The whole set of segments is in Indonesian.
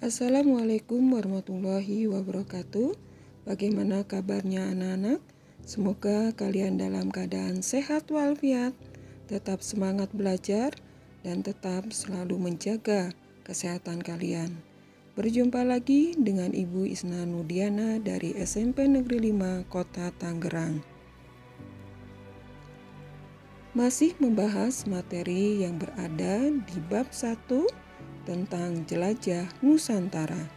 Assalamualaikum warahmatullahi wabarakatuh. Bagaimana kabarnya anak-anak? Semoga kalian dalam keadaan sehat walafiat, tetap semangat belajar, dan tetap selalu menjaga kesehatan kalian. Berjumpa lagi dengan Ibu Isna Nudiana dari SMP Negeri 5 Kota Tangerang. Masih membahas materi yang berada di bab 1 tentang jelajah Nusantara.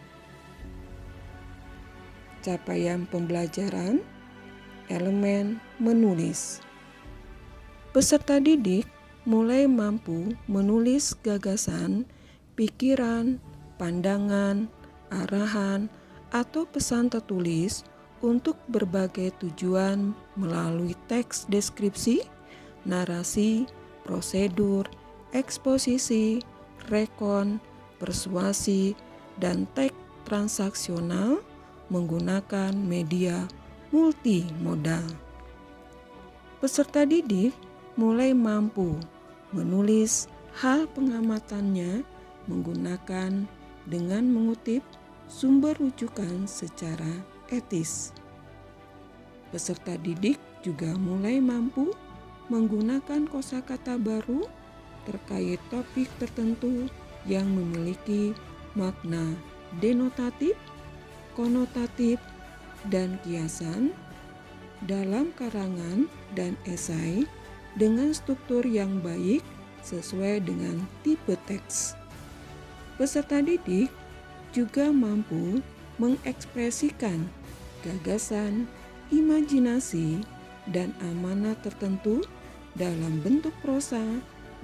Capaian pembelajaran, elemen menulis. Peserta didik mulai mampu menulis gagasan, pikiran, pandangan, arahan, atau pesan tertulis untuk berbagai tujuan melalui teks deskripsi, narasi, prosedur, eksposisi, rekon, persuasi, dan teks transaksional menggunakan media multimodal. Peserta didik mulai mampu menulis hal pengamatannya menggunakan dengan mengutip sumber rujukan secara etis. Peserta didik juga mulai mampu menggunakan kosakata baru terkait topik tertentu yang memiliki makna denotatif, konotatif, dan kiasan dalam karangan dan esai dengan struktur yang baik sesuai dengan tipe teks. Peserta didik juga mampu mengekspresikan gagasan, imajinasi, dan amanat tertentu dalam bentuk prosa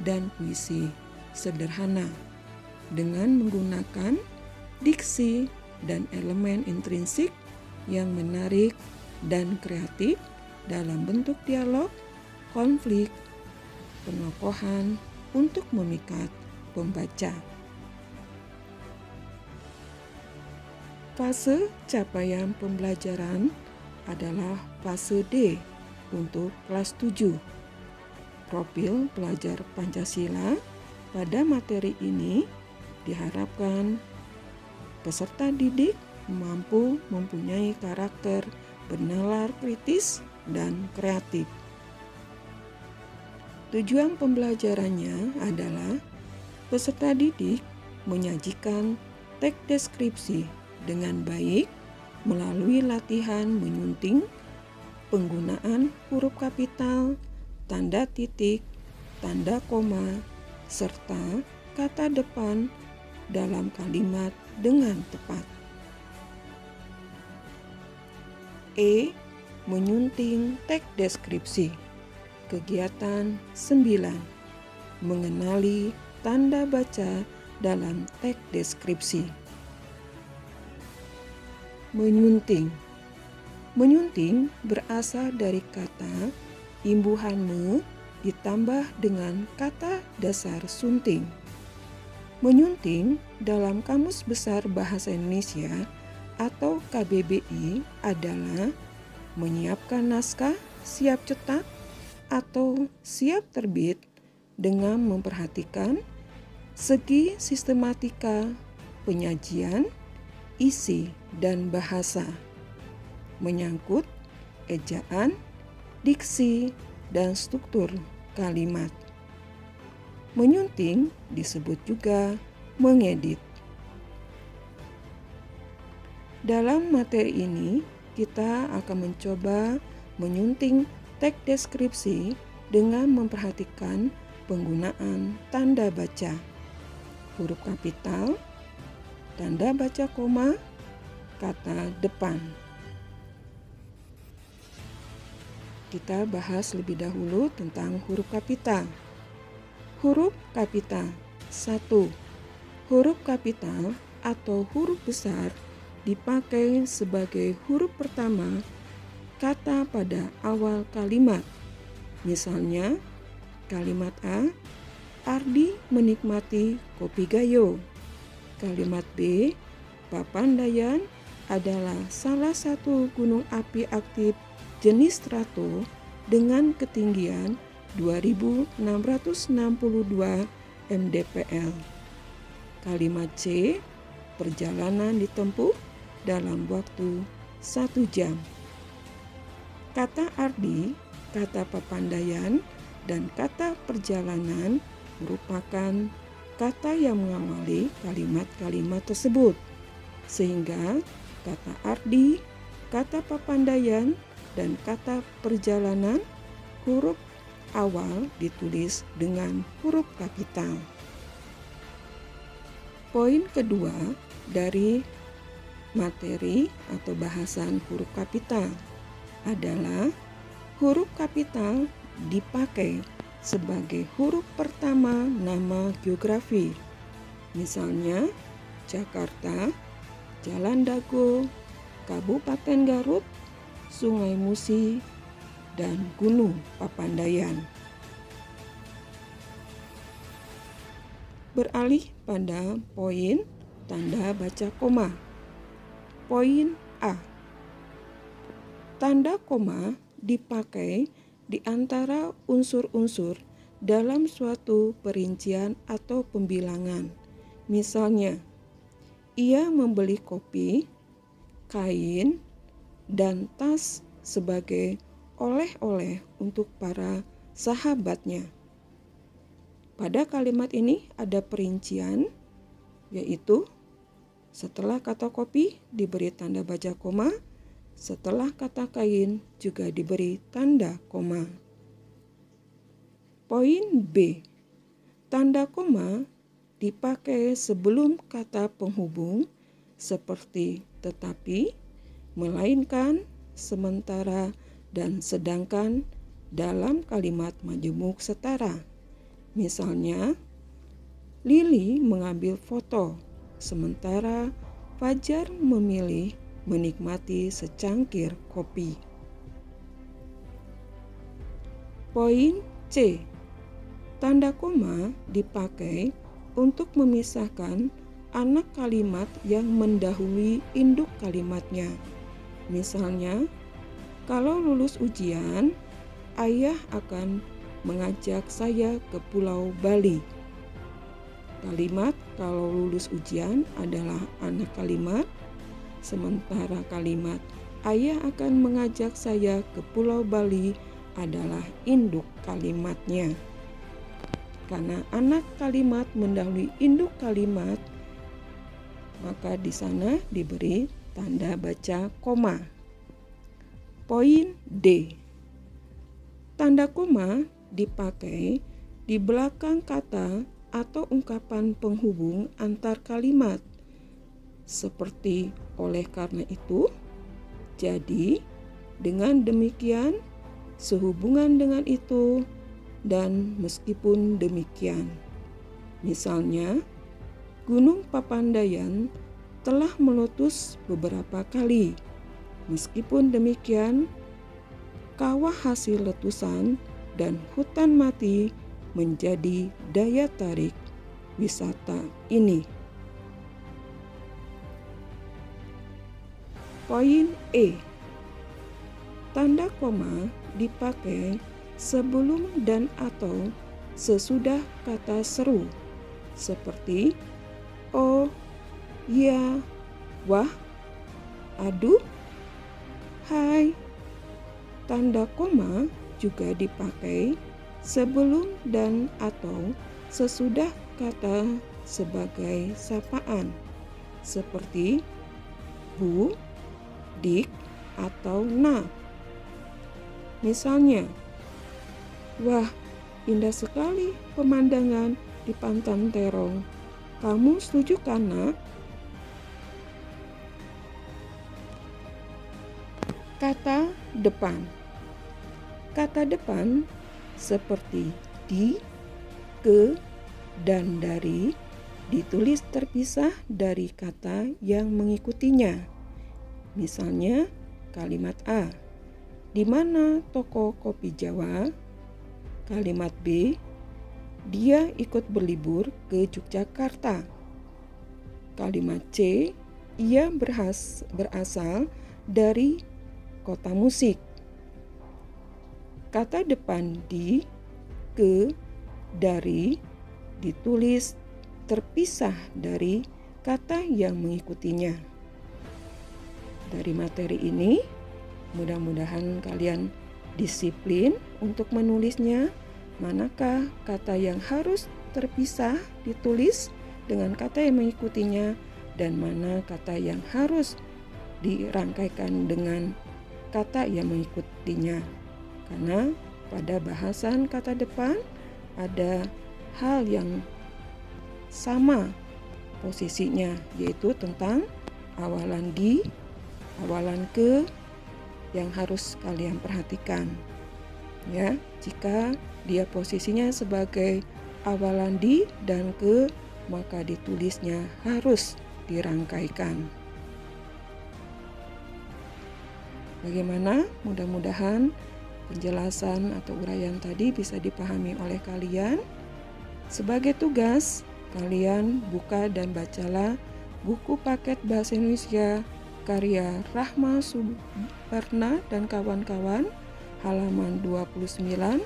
dan puisi sederhana dengan menggunakan diksi dan elemen intrinsik yang menarik dan kreatif dalam bentuk dialog, konflik, penokohan untuk memikat pembaca. Fase capaian pembelajaran adalah fase D untuk kelas 7. Profil pelajar Pancasila pada materi ini diharapkan peserta didik mampu mempunyai karakter bernalar kritis dan kreatif. Tujuan pembelajarannya adalah peserta didik menyajikan teks deskripsi dengan baik melalui latihan menyunting, penggunaan huruf kapital, tanda titik, tanda koma, serta kata depan dalam kalimat dengan tepat. E. Menyunting teks deskripsi. Kegiatan 9. Mengenali tanda baca dalam teks deskripsi. Menyunting. Menyunting berasal dari kata imbuhan me ditambah dengan kata dasar sunting. Menyunting dalam Kamus Besar Bahasa Indonesia atau KBBI adalah menyiapkan naskah siap cetak atau siap terbit dengan memperhatikan segi sistematika, penyajian, isi, dan bahasa, menyangkut ejaan, diksi, dan struktur kalimat. Menyunting disebut juga mengedit. Dalam materi ini, kita akan mencoba menyunting teks deskripsi dengan memperhatikan penggunaan tanda baca, huruf kapital, tanda baca koma, kata depan. Kita bahas lebih dahulu tentang huruf kapital. Huruf kapital 1. Huruf kapital atau huruf besar dipakai sebagai huruf pertama kata pada awal kalimat. Misalnya, kalimat A, Ardi menikmati kopi gayo. Kalimat B, Papandayan adalah salah satu gunung api aktif jenis strato dengan ketinggian 2662 mdpl. Kalimat C, perjalanan ditempuh dalam waktu 1 jam. Kata ardi, kata papandaian, dan kata perjalanan merupakan kata yang mengawali kalimat-kalimat tersebut. Sehingga kata ardi, kata papandaian, dan kata perjalanan huruf awal ditulis dengan huruf kapital. Poin kedua dari materi atau bahasan huruf kapital adalah huruf kapital dipakai sebagai huruf pertama nama geografi. Misalnya Jakarta, Jalan Dago, Kabupaten Garut, Sungai Musi, dan Gunung Papandayan. Beralih pada poin tanda baca koma. Poin A. Tanda koma dipakai di antara unsur-unsur dalam suatu perincian atau pembilangan. Misalnya, ia membeli kopi, kain, dan tas sebagai oleh-oleh untuk para sahabatnya. Pada kalimat ini ada perincian, yaitu setelah kata kopi diberi tanda baca koma, setelah kata kain juga diberi tanda koma. Poin B. Tanda koma dipakai sebelum kata penghubung seperti tetapi, melainkan, sementara, dan sedangkan dalam kalimat majemuk setara. Misalnya, Lili mengambil foto, sementara Fajar memilih menikmati secangkir kopi. Poin C. Tanda koma dipakai untuk memisahkan anak kalimat yang mendahului induk kalimatnya. Misalnya, kalau lulus ujian, ayah akan mengajak saya ke Pulau Bali. Kalimat kalau lulus ujian adalah anak kalimat, sementara kalimat ayah akan mengajak saya ke Pulau Bali adalah induk kalimatnya. Karena anak kalimat mendahului induk kalimat, maka di sana diberi tanda baca koma. Poin D. Tanda koma dipakai di belakang kata atau ungkapan penghubung antar kalimat, seperti oleh karena itu, jadi, dengan demikian, sehubungan dengan itu, dan meskipun demikian. Misalnya, Gunung Papandayan telah meletus beberapa kali. Meskipun demikian, kawah hasil letusan dan hutan mati menjadi daya tarik wisata ini. Poin E. Tanda koma dipakai sebelum dan atau sesudah kata seru, seperti oh, ya, wah, aduh, hai. Tanda koma juga dipakai sebelum dan atau sesudah kata sebagai sapaan, seperti bu, dik, atau na. Misalnya, wah, indah sekali pemandangan di Pantan Terong. Kamu setuju kan, Nak? Kata depan. Kata depan seperti di, ke, dan dari ditulis terpisah dari kata yang mengikutinya. Misalnya kalimat A, di mana toko kopi Jawa? Kalimat B, dia ikut berlibur ke Yogyakarta. Kalimat C, ia berasal dari kota musik. Kata depan di, ke, dari ditulis terpisah dari kata yang mengikutinya. Dari materi ini, mudah-mudahan kalian disiplin untuk menulisnya. Manakah kata yang harus terpisah ditulis dengan kata yang mengikutinya, dan mana kata yang harus dirangkaikan dengan kata yang mengikutinya. Karena pada bahasan kata depan ada hal yang sama posisinya, yaitu tentang awalan di, awalan ke yang harus kalian perhatikan. Ya, jika dia posisinya sebagai awalan di dan ke, maka ditulisnya harus dirangkaikan. Bagaimana? Mudah-mudahan penjelasan atau uraian tadi bisa dipahami oleh kalian. Sebagai tugas, kalian buka dan bacalah buku paket Bahasa Indonesia karya Rahma Subarna dan kawan-kawan, halaman 29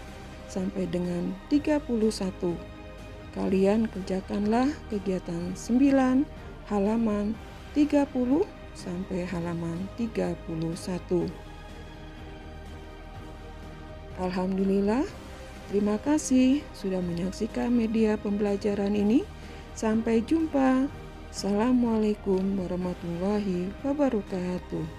sampai dengan 31. Kalian kerjakanlah kegiatan 9 halaman 30 sampai halaman 31. Alhamdulillah, terima kasih sudah menyaksikan media pembelajaran ini. Sampai jumpa. Assalamualaikum warahmatullahi wabarakatuh.